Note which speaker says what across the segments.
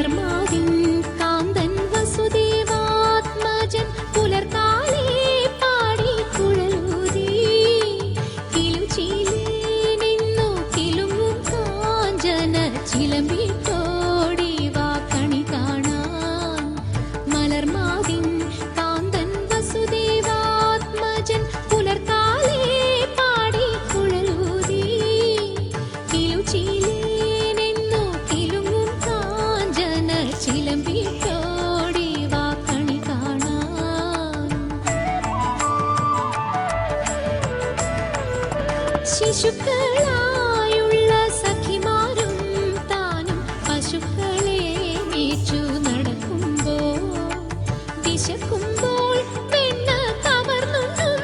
Speaker 1: മലർമാവിൻ കാന്തൻ വസുദേവാത്മജൻ പുലർകാലേ പാടി കുഴലൂതി കിലുചീലേനെന്നു കിലുങ്ങും കാഞ്ചന ചിലമ്പിട്ടോടി വാ കണി കാണാൻ. മലർമാവിൻ കാന്തൻ വസുദേവാത്മജൻ പുലർകാലേ പാടി കുഴലൂതി കിലുചീലേനെന്നു കിലുങ്ങും കാഞ്ചന ചിലമ്പിട്ടോടി വാ കണി കാണാൻ. ശിശുക്കളായുള്ള സഖിമാരും താനും പശുക്കളെ മേച്ചു നടക്കുമ്പോൾ വിശക്കുമ്പോൾ വെണ്ണ കവർന്നുണ്ണും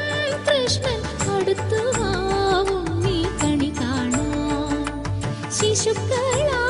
Speaker 1: കൃഷ്ണൻ അടുത്തു വാ ഉണ്ണി കണി കാണാൻ. ശിശുക്കളാ